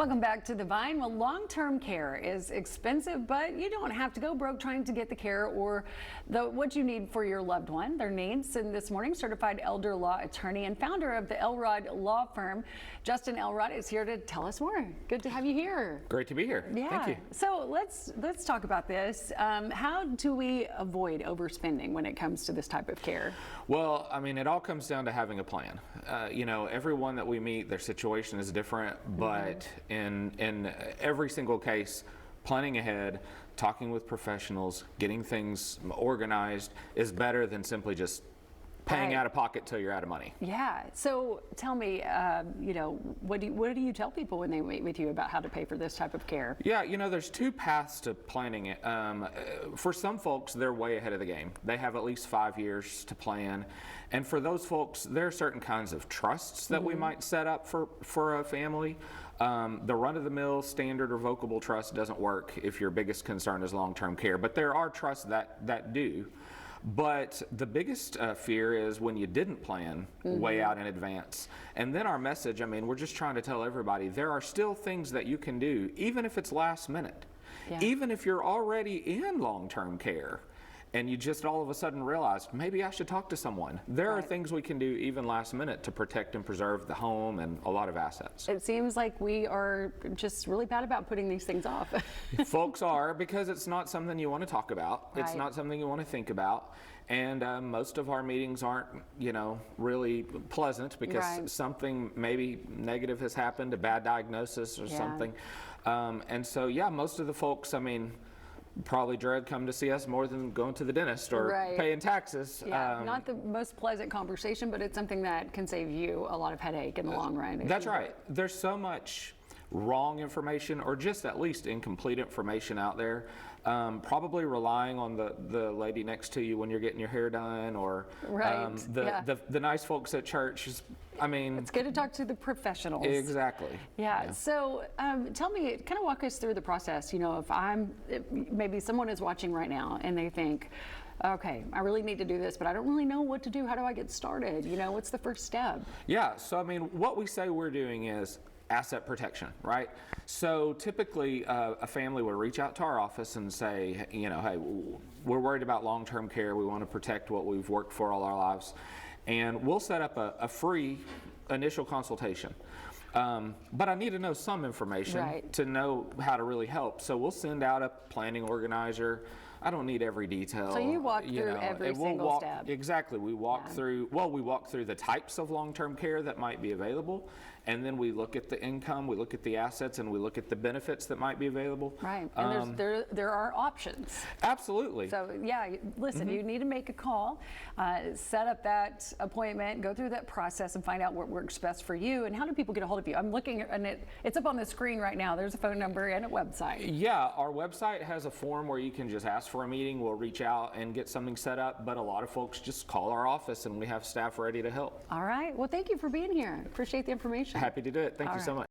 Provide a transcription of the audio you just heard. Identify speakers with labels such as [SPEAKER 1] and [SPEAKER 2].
[SPEAKER 1] Welcome back to The Vine. Well, long-term care is expensive, but you don't have to go broke trying to get the care or what you need for your loved one, their needs. And this morning, certified elder law attorney and founder of the Elrod Firm, Justin Elrod, is here to tell us more. Good to have you here.
[SPEAKER 2] Great to be here.
[SPEAKER 1] Yeah.
[SPEAKER 2] Thank you.
[SPEAKER 1] So let's talk about this. How do we avoid overspending when it comes to this type of care?
[SPEAKER 2] Well, I mean, it all comes down to having a plan. You know, everyone that we meet, their situation is different, but in every single case, planning ahead, talking with professionals, getting things organized is better than simply just paying out of pocket till you're out of money.
[SPEAKER 1] Yeah. So tell me, you know, what do you tell people when they meet with you about how to pay for this type of care?
[SPEAKER 2] Yeah, you know, there's two paths to planning it. For some folks, they're way ahead of the game. They have at least 5 years to plan. And for those folks, there are certain kinds of trusts that we might set up for a family. The run-of-the-mill standard revocable trust doesn't work if your biggest concern is long-term care, but there are trusts that do. But the biggest fear is when you didn't plan way out in advance. And then our message, I mean, we're just trying to tell everybody there are still things that you can do, even if it's last minute. Yeah. Even if you're already in long-term care and you just all of a sudden realize, maybe I should talk to someone. There are things we can do even last minute to protect and preserve the home and a lot of assets.
[SPEAKER 1] It seems like we are just really bad about putting these things off.
[SPEAKER 2] Folks are, because it's not something you want to talk about. It's not something you want to think about. And most of our meetings aren't, you know, really pleasant because something maybe negative has happened, a bad diagnosis or something. And so, yeah, most of the folks, I mean, probably dread coming to see us more than going to the dentist or paying taxes.
[SPEAKER 1] Yeah, not the most pleasant conversation, but it's something that can save you a lot of headache in the long run.
[SPEAKER 2] That's right. There's so much wrong information or just at least incomplete information out there. Probably relying on the lady next to you when you're getting your hair done or the nice folks at church. I mean,
[SPEAKER 1] it's good to talk to the professionals.
[SPEAKER 2] Exactly.
[SPEAKER 1] Yeah. So tell me, kind of walk us through the process. You know, if maybe someone is watching right now and they think, okay, I really need to do this, but I don't really know what to do. How do I get started? You know, what's the first step? Yeah.
[SPEAKER 2] So, I mean, what we say we're doing is asset protection, right? So typically a family would reach out to our office and say, you know, hey, we're worried about long-term care. We want to protect what we've worked for all our lives. And we'll set up a free initial consultation. But I need to know some information to know how to really help. So we'll send out a planning organizer. I don't need every detail.
[SPEAKER 1] So you walk through every single step.
[SPEAKER 2] Exactly. We walk through, we walk through the types of long-term care that might be available, and then we look at the income, we look at the assets, and we look at the benefits that might be available.
[SPEAKER 1] Right, and there are options.
[SPEAKER 2] Absolutely.
[SPEAKER 1] So yeah, listen, you need to make a call, set up that appointment, go through that process and find out what works best for you. And how do people get a hold of you? I'm looking and it's up on the screen right now. There's a phone number and a website.
[SPEAKER 2] Yeah, our website has a form where you can just ask for a meeting. We'll reach out and get something set up, but a lot of folks just call our office and we have staff ready to help.
[SPEAKER 1] All right, well, thank you for being here. Appreciate the information.
[SPEAKER 2] Happy to do it. Thank you so much.